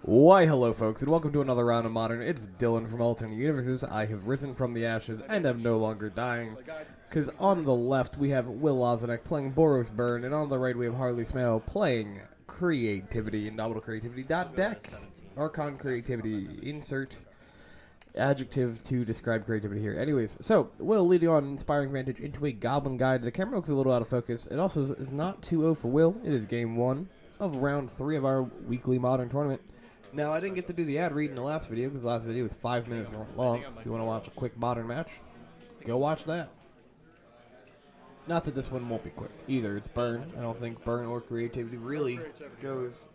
Why, hello, folks, and welcome to another round of Modern. It's Dylan from Alternate Universes. I have risen from the ashes and am no longer dying. Because on the left, we have Will Lozanek playing Boros Burn, and on the right, we have Harley Smale playing Creativity, Indomitable Creativity. Deck. Archon Creativity. Insert adjective to describe creativity here. Anyways, so, Will leading on Inspiring Vantage into a Goblin Guide. The camera looks a little out of focus. It also is not 2-0 for Will. It is game 1 of round 3 of our weekly Modern tournament. Now, I didn't get to do the ad read in the last video because the last video was 5 minutes long. If you want to watch a quick Modern match, go watch that. Not that this one won't be quick either. It's Burn. I don't think Burn or Creativity really goes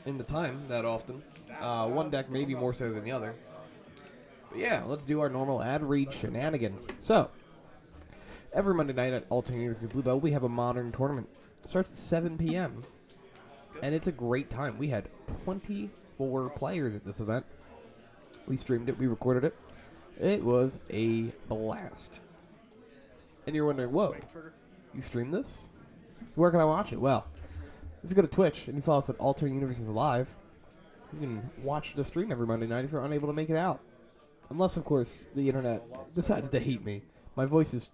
into time that often. One deck maybe more so than the other. But yeah, let's do our normal ad read shenanigans. So, every Monday night at Alternate Universes Blue Bell, we have a Modern tournament. It starts at 7 p.m. And it's a great time. We had 24 players at this event. We streamed it. We recorded it. It was a blast. And you're wondering, whoa, you stream this? Where can I watch it? Well, if you go to Twitch and you follow us at Alternate Universes Live, you can watch the stream every Monday night if you're unable to make it out. Unless, of course, the internet decides to hate me. My voice is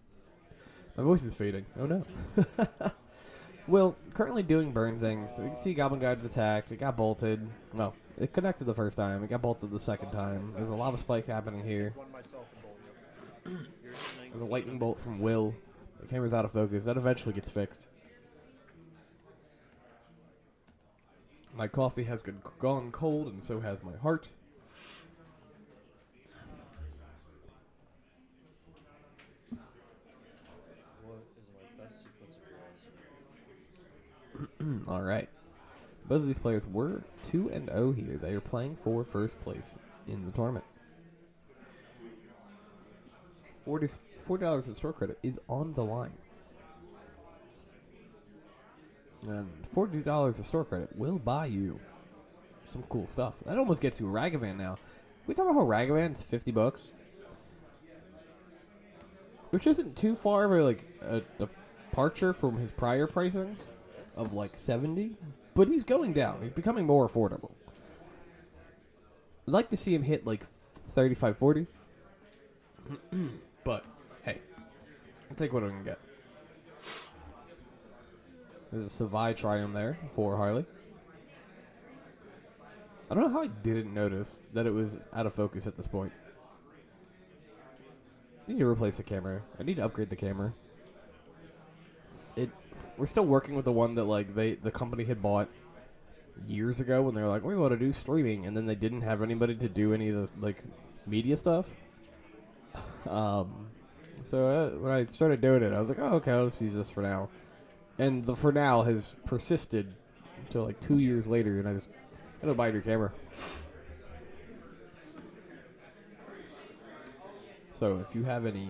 fading. Oh no. Well, currently doing burn things. So we can see Goblin Guide's attacked. It got bolted. Well, it connected the first time. It got bolted the second time. There's a lava spike happening here. There's a lightning bolt from Will. The camera's out of focus. That eventually gets fixed. My coffee has gone cold, and so has my heart. All right. Both of these players were 2-0 here. They are playing for first place in the tournament. $40 in store credit is on the line. And $40 of store credit will buy you some cool stuff. That almost gets you a Ragavan now. We talk about how Ragavan's $50, which isn't too far of a departure from his prior pricing of like 70, but he's going down. He's becoming more affordable. I'd like to see him hit like 35, 40. But hey, I'll take what I can get. There's a Savai Triumph there for Harley. I don't know how I didn't notice that it was out of focus at this point. I need to replace the camera. I need to upgrade the camera. We're still working with the one that the company had bought years ago when they were like, we want to do streaming, and then they didn't have anybody to do any of the media stuff. So when I started doing it, I was like, oh, okay, let's use this for now. And the for now has persisted until like 2 years later, and I don't buy a new camera. So if you have any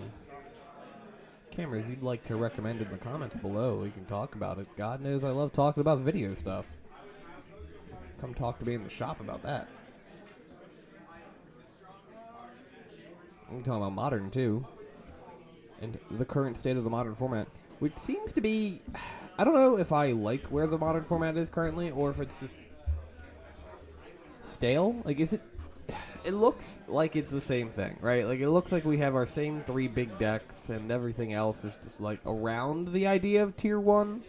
cameras you'd like to recommend in the comments below, we can talk about it. God knows I love talking about video stuff. Come talk to me in the shop about that. We can talk about Modern too, and the current state of the Modern format, which seems to be, I don't know if I like where the Modern format is currently, or if it's just stale. Like, it looks like it's the same thing, right? Like, it looks like we have our same 3 big decks, and everything else is just like around the idea of tier 1.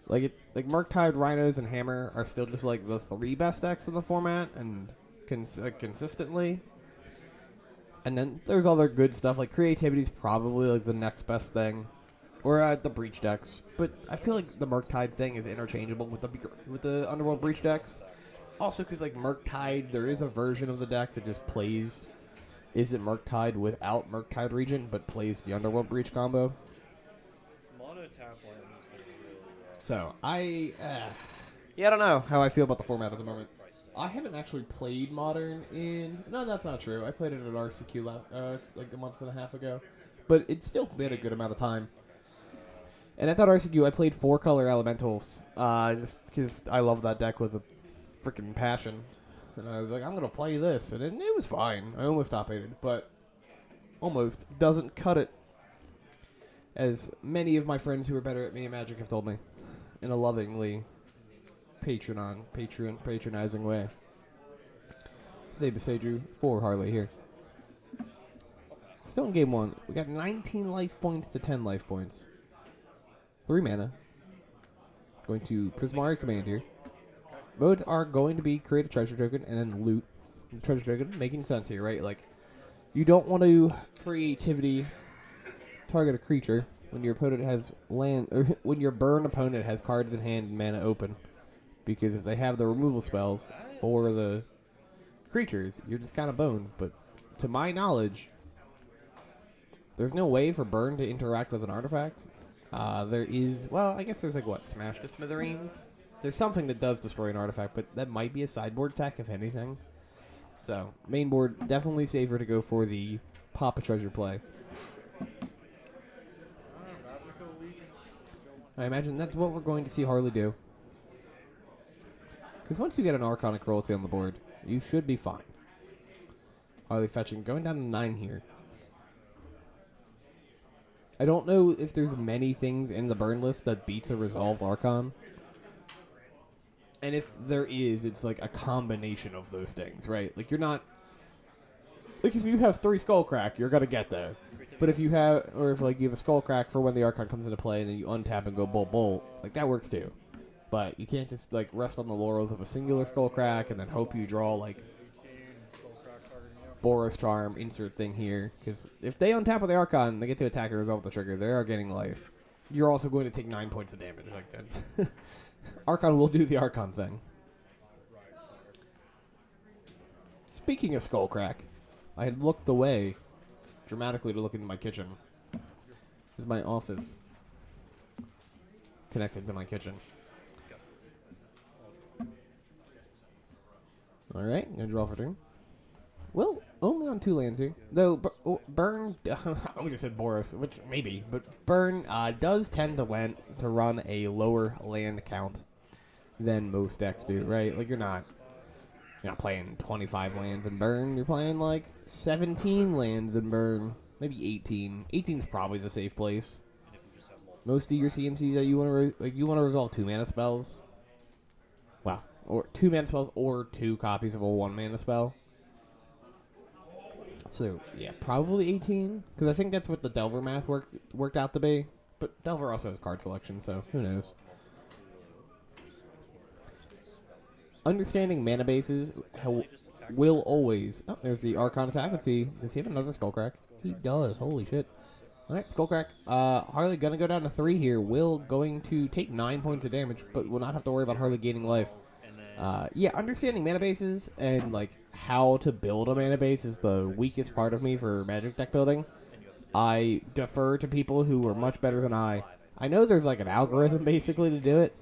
Like Murktide, Rhinos, and Hammer are still just like the 3 best decks in the format, and consistently. And then there's other good stuff, like Creativity's probably like the next best thing, or the Breach decks. But I feel like the Murktide thing is interchangeable with the Underworld Breach decks. Also, because like Murktide, there is a version of the deck that just plays, isn't Murktide without Murktide Region, but plays the Underworld Breach combo. So I don't know how I feel about the format at the moment. I haven't actually played Modern in... No, that's not true. I played it at RCQ like a month and a half ago. But it's still been a good amount of time. And at that RCQ, I played 4-color Elementals. Just because I love that deck with a freaking passion. And I was like, I'm going to play this. And it was fine. I almost top-aided. But almost doesn't cut it. As many of my friends who are better at me in Magic have told me. In a lovingly patronizing way. Save Beseju for Harley here. Still in game 1. We got 19 life points to 10 life points. 3 mana. Going to Prismari Command here. Modes are going to be create a treasure token and then loot the treasure token. Making sense here, right? Like, you don't want to creativity target a creature when your opponent has land, or when your burn opponent has cards in hand and mana open. Because if they have the removal spells for the creatures, you're just kind of boned. But to my knowledge, there's no way for burn to interact with an artifact. There is, well, I guess there's like what, Smash to Smithereens? There's something that does destroy an artifact, but that might be a sideboard tech, if anything. So, main board, definitely safer to go for the pop a treasure play. I imagine that's what we're going to see Harley do. Because once you get an Archonic Cruelty on the board, you should be fine. Harley fetching, going down to 9 here. I don't know if there's many things in the burn list that beats a Resolved Archon. And if there is, it's like a combination of those things, right? Like, you're not... Like, if you have 3 Skullcrack, you're going to get there. But if you have... Or if, like, you have a Skullcrack for when the Archon comes into play and then you untap and go Bolt Bolt, like, that works too. But you can't just, like, rest on the laurels of a singular Skullcrack and then hope you draw, like... Boros Charm, insert thing here. Because if they untap with the Archon and they get to attack and resolve the trigger, they are getting life. You're also going to take 9 points of damage like that. Archon will do the Archon thing. Speaking of Skullcrack, I had looked away dramatically to look into my kitchen. This is my office connected to my kitchen. Alright, I'm going to draw for turn. Well, only on 2 lands here. Though, Burn, I would have said Boros, which maybe, but Burn does tend to run a lower land count than most decks do, right? Like, you're not playing 25 lands in Burn. You're playing, like, 17 lands in Burn. Maybe 18. 18 is probably the safe place. Most of your CMCs that you want to resolve 2 mana spells. Wow. Or 2 mana spells or 2 copies of a 1 mana spell. So, yeah, probably 18. Because I think that's what the Delver math worked out to be. But Delver also has card selection, so who knows. Understanding mana bases will always... Oh, there's the Archon attack. Let's see. Does he have another Skullcrack? He does. Holy shit. Alright, Skullcrack. Harley gonna go down to 3 here. Will going to take 9 points of damage, but will not have to worry about Harley gaining life. Yeah, understanding mana bases and, like, how to build a mana base is the weakest part of me for Magic deck building. I defer to people who are much better than I. I know there's, like, an algorithm, basically, to do it.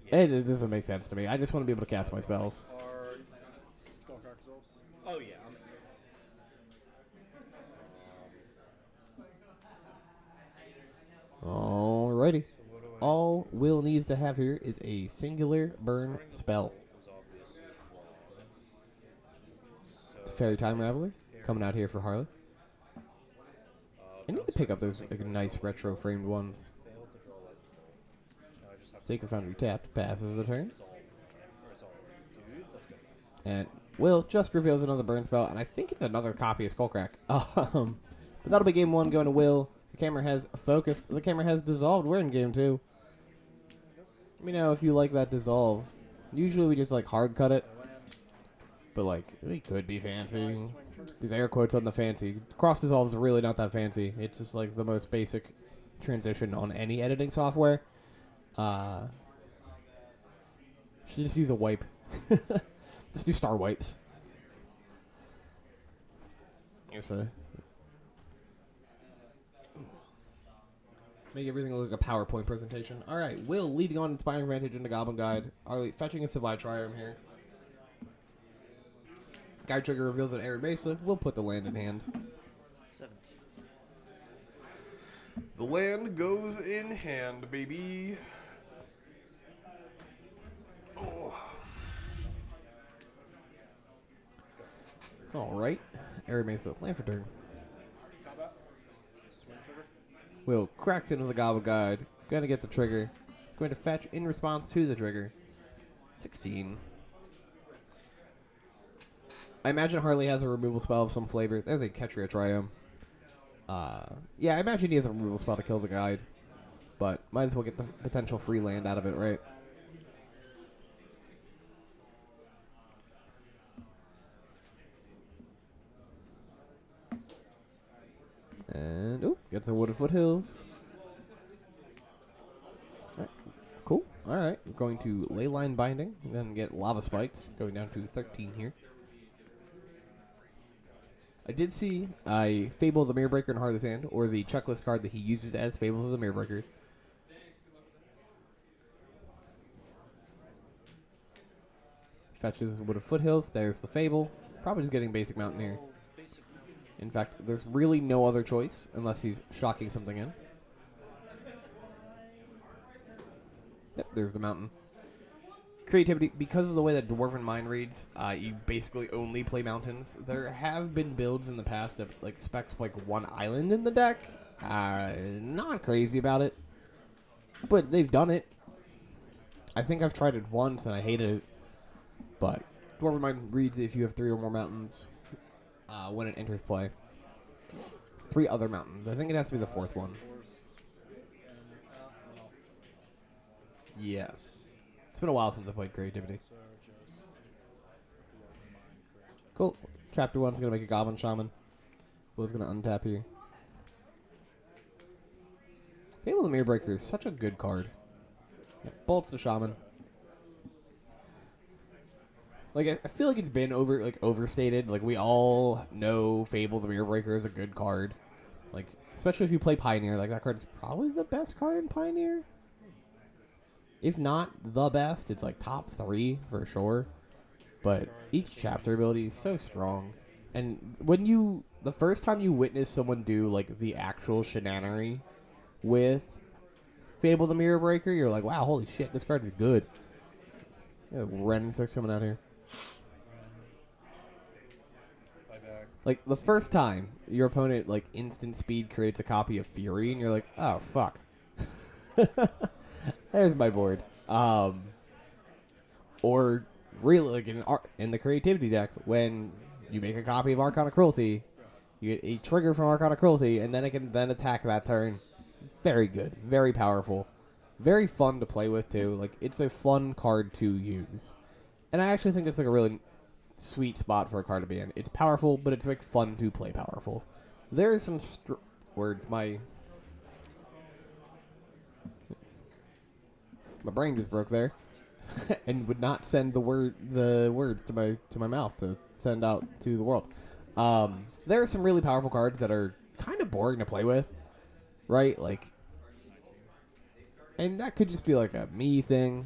It doesn't make sense to me. I just want to be able to cast my spells. Oh, yeah. Alrighty. All Will needs to have here is a singular burn spell. Fairy Time Raveler coming out here for Harley. I need to pick up those like, nice retro framed ones. Sacred Foundry tapped, passes the turn. And Will just reveals another burn spell, and I think it's another copy of Skullcrack. But that'll be game 1 going to Will. The camera has focused. The camera has dissolved. We're in game 2. Let me know if you like that dissolve. Usually we just like hard cut it. But like, it could be fancy. These air quotes on the fancy. Cross dissolve is really not that fancy. It's just like the most basic transition on any editing software. Should just use a wipe. Just do star wipes. Here's the... Make everything look like a PowerPoint presentation. Alright, Will leading on Inspiring Vantage into Goblin Guide. Arlie fetching a Savai Triarm here. Guide trigger reveals an Arid Mesa. We'll put the land in hand. 17. The land goes in hand, baby. Oh. Alright. Arid Mesa, land for turn. Will cracks into the Goblin Guide. Gonna get the trigger. Going to fetch in response to the trigger. 16. I imagine Harley has a removal spell of some flavor. There's a Ketria Triome. Yeah, I imagine he has a removal spell to kill the guide. But might as well get the potential free land out of it, right? And, oh, get the Wooded Foothills. Alright, cool. Alright, we're going to Leyline Binding, then get Lava Spiked, going down to 13 here. I did see Fable of the Mirrorbreaker in Heartless Hand, or the checklist card that he uses as Fables of the Mirrorbreaker. Fetches Wooded Foothills, there's the Fable. Probably just getting basic Mountain here. In fact, there's really no other choice unless he's shocking something in. Yep, there's the Mountain. Creativity, because of the way that Dwarven Mind reads, you basically only play mountains. There have been builds in the past that like specs like one island in the deck. Not crazy about it, but they've done it. I think I've tried it once and I hated it. But Dwarven Mind reads if you have 3 or more mountains when it enters play. 3 other mountains. I think it has to be the 4th one. Yes. It's been a while since I played Creativity. Cool. Chapter 1's going to make a Goblin Shaman. Will's going to untap here. Fable of the Mirrorbreaker is such a good card. Yeah, bolts the Shaman. Like, I feel like it's been overstated. Like, we all know Fable the Mirrorbreaker is a good card. Like, especially if you play Pioneer. Like, that card is probably the best card in Pioneer. If not the best, it's like top 3 for sure. But each chapter ability is so strong. And when the first time you witness someone do, like, the actual shenanery with Fable the Mirrorbreaker, you're like, wow, holy shit, this card is good. Yeah, Ren starts coming out here. Like, the first time your opponent, like, instant speed creates a copy of Fury, and you're like, oh, fuck. There's my board. Or, really, like, in the Creativity deck, when you make a copy of Arcana Cruelty, you get a trigger from Arcana Cruelty, and then it can then attack that turn. Very good. Very powerful. Very fun to play with, too. Like, it's a fun card to use. And I actually think it's, like, a really sweet spot for a card to be in. It's powerful, but it's like fun to play powerful. There is some words. My brain just broke there, and would not send the words to my mouth to send out to the world. There are some really powerful cards that are kind of boring to play with, right? Like, and that could just be like a me thing,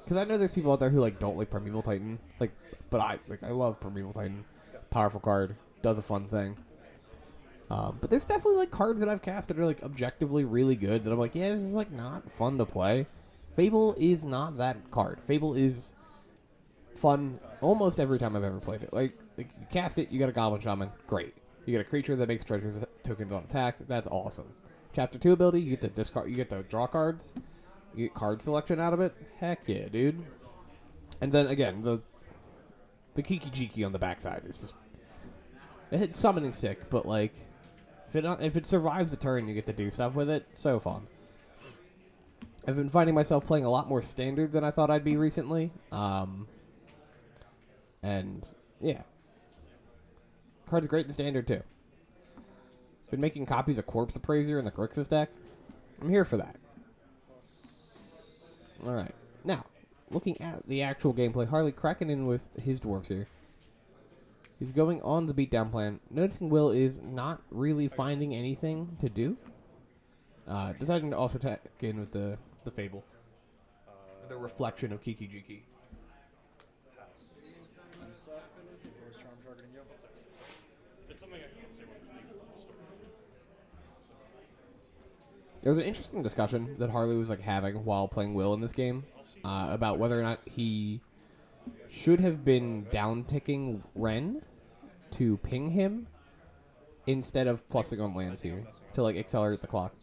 because I know there's people out there who like don't like Primeval Titan, like. But I love Primeval Titan. Powerful card. Does a fun thing. But there's definitely like cards that I've cast that are like objectively really good that I'm like, yeah, this is like not fun to play. Fable is not that card. Fable is fun almost every time I've ever played it. Like you cast it, you got a Goblin Shaman. Great. You get a creature that makes treasures tokens on attack. That's awesome. Chapter 2 ability, you get to discard. You get to draw cards. You get card selection out of it. Heck yeah, dude. And then again, the Kiki Jiki on the backside is just... It's summoning sick, but, like... If it survives the turn, you get to do stuff with it. So fun. I've been finding myself playing a lot more Standard than I thought I'd be recently. And, yeah. Card's great in Standard, too. Been making copies of Corpse Appraiser in the Grixis deck. I'm here for that. Alright. Now... Looking at the actual gameplay, Harley cracking in with his dwarves here. He's going on the beatdown plan. Noticing Will is not really finding anything to do. Deciding to also attack in with the Fable. The reflection of Kiki Jiki. There was an interesting discussion that Harley was like having while playing Will in this game about whether or not he should have been down-ticking Ren to ping him instead of plussing on lands here to like accelerate the clock.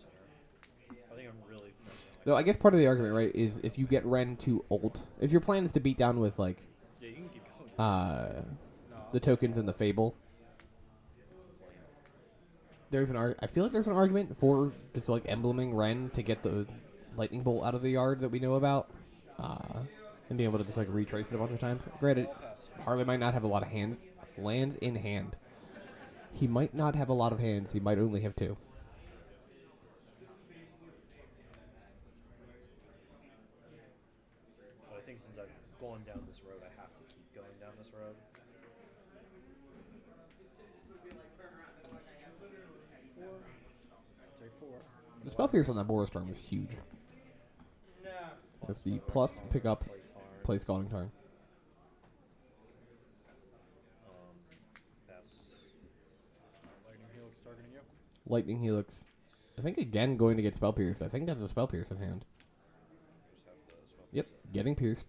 Though I guess part of the argument, right, is if you get Ren to ult, if your plan is to beat down with like the tokens in the Fable. I feel like there's an argument for just like embleming Ren to get the lightning bolt out of the yard that we know about, and being able to just like retrace it a bunch of times. Granted, Harley might not have a lot of lands in hand. He might not have a lot of hands. He might only have 2. But I think since I've gone down this road, I have to keep going down this road. Take 4. The spell pierce on that Boros Charm is huge. That's the plus pick up, play Scalding Tarn. Pass. Lightning Helix targeting you. Lightning Helix. I think again going to get spell pierced. I think that's a spell pierce in hand. Just have the spell Yep, getting pierced.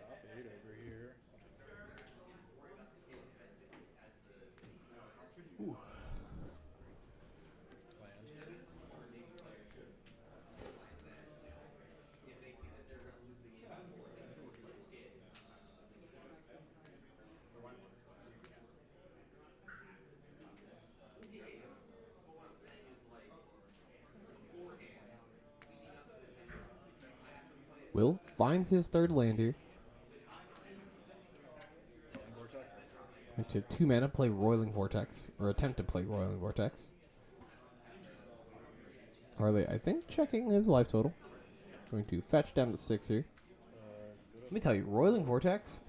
top 8 over here. Ooh. Land. Will finds his 3rd land here. Vortex. Into 2 mana, play Roiling Vortex, or attempt to play Roiling Vortex. Harley, I think, checking his life total. Going to fetch down to 6 here. Let me tell you, Roiling Vortex,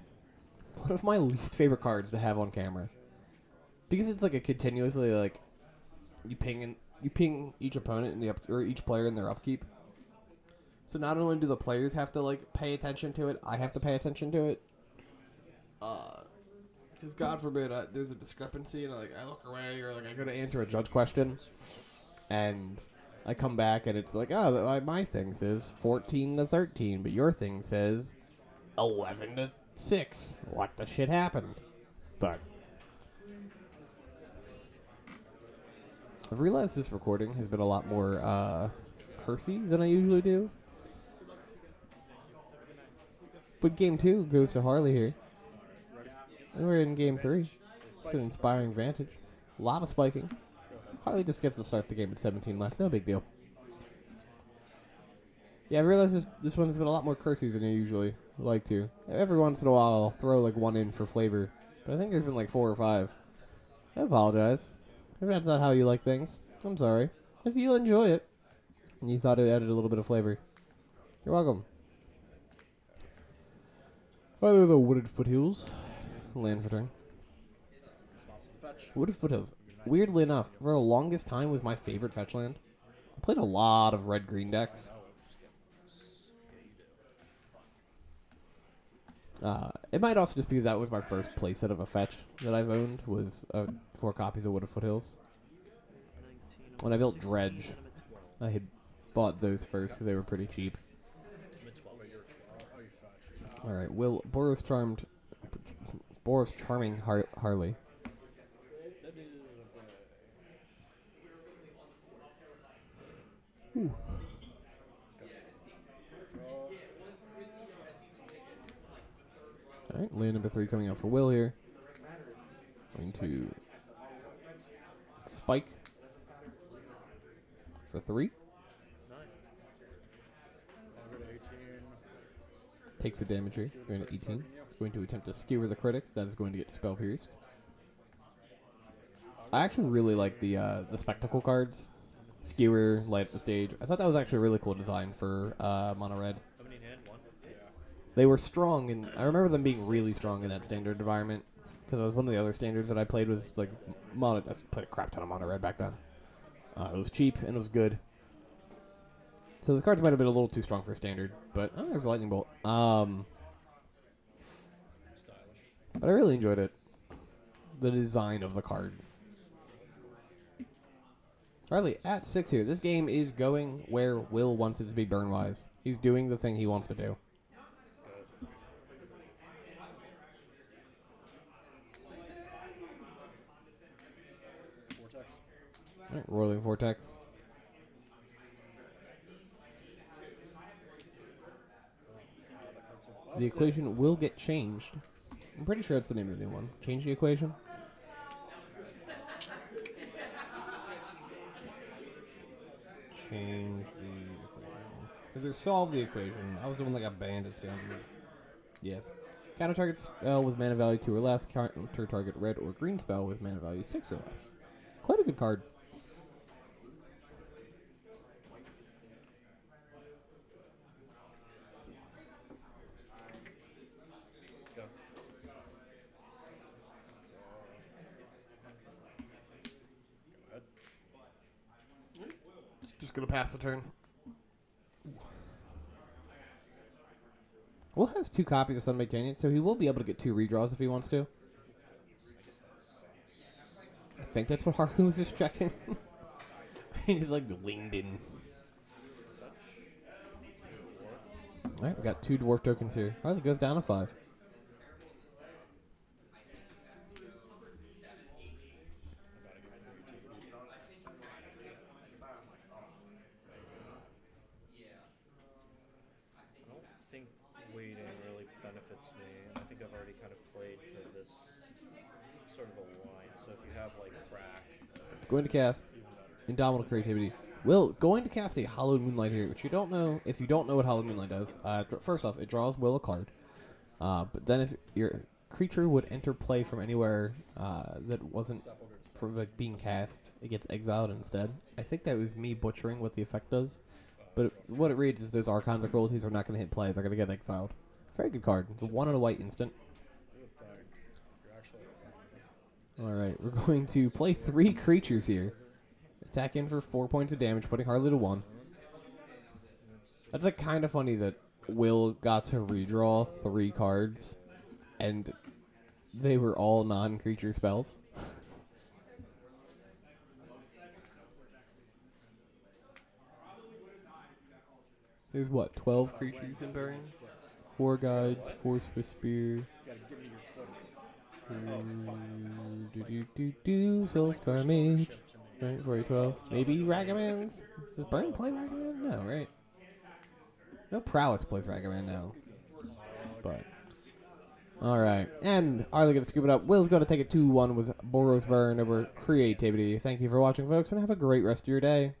one of my least favorite cards to have on camera. Because it's like a continuously, like, you ping each opponent in the or each player in their upkeep. So not only do the players have to like pay attention to it, I have to pay attention to it. Because God forbid there's a discrepancy and I look away or like I go to answer a judge question, and I come back and it's like, oh, my thing says 14-13, but your thing says 11-6. What the shit happened? But I've realized this recording has been a lot more cursy than I usually do. But game 2 goes to Harley here. And we're in game 3. It's an inspiring vantage. A lot of spiking. Harley just gets to start the game with 17 left. No big deal. Yeah, I realize this one's been a lot more cursy than I usually like to. Every once in a while I'll throw like one in for flavor. But I think there's been like 4 or 5. I apologize. If that's not how you like things, I'm sorry. If you enjoy it and you thought it added a little bit of flavor, you're welcome. Either the Wooded Foothills. Land for turn. Wooded Foothills. Weirdly enough, for the longest time was my favorite fetch land. I played a lot of red-green decks. It might also just be because that was my first playset of a fetch that I've owned, was 4 copies of Wooded Foothills. When I built Dredge, I had bought those first because they were pretty cheap. Alright, will Boros Charming Harley. Alright, land number 3 coming out for Will here. Going to spike for 3. Takes the damage here. Going to 18. Going to attempt to skewer the critics. That is going to get spell pierced. I actually really like the spectacle cards. Skewer, light up the stage. I thought that was actually a really cool design for mono red. They were strong, and I remember them being really strong in that standard environment. Because it was one of the other standards that I played was like mono. I played a crap ton of mono red back then. It was cheap and it was good. So the cards might have been a little too strong for standard, but there's a lightning bolt. But I really enjoyed it. The design of the cards. Harley at 6 here. This game is going where Will wants it to be burn-wise. He's doing the thing he wants to do. Vortex. All right, Roiling Vortex. The equation will get changed I'm pretty sure it's the name of the new one. Change the equation. Change the equation. Because there's solve the equation. I was doing like a bandit standard. Yeah. Counter target spell with mana value 2 or less. Counter target red or green spell with mana value 6 or less. Quite a good card. Go. Go ahead. Just gonna pass the turn. Will has 2 copies of Sunbaked Canyon, so he will be able to get 2 redraws if he wants to. I guess that sucks. I think that's what Harley was just checking. He's like leaned in. Alright, we got 2 dwarf tokens here. Harley goes down to 5. I don't think waiting really benefits me, and I think I've already kind of played to this sort of a line. So if you have like crack, Going to cast Indomitable Creativity. Will going to cast a Hallowed Moonlight here, which you don't know. If you don't know what Hallowed Moonlight does, first off, it draws Will a card. But then if your creature would enter play from anywhere that wasn't from like being cast, it gets exiled instead. I think that was me butchering what the effect does. But what it reads is those Archons or Cruelties are not going to hit play. They're going to get exiled. Very good card. It's a 1 and a white instant. Alright, we're going to play 3 creatures here. Attack in for 4 points of damage, putting Harley to 1. That's like kind of funny that Will got to redraw 3 cards, and they were all non-creature spells. There's what, 12 creatures in Barian? 4 guides, 4 Swiss Spear. Soulscar Mage. Right, 412. Maybe Ragamans? Does Burn play Ragavan? No, right? No Prowess plays Ragavan now. But. Alright. And Arlie gonna scoop it up. Will's gonna take a 2-1 with Boros Burn over Creativity. Thank you for watching, folks, and have a great rest of your day.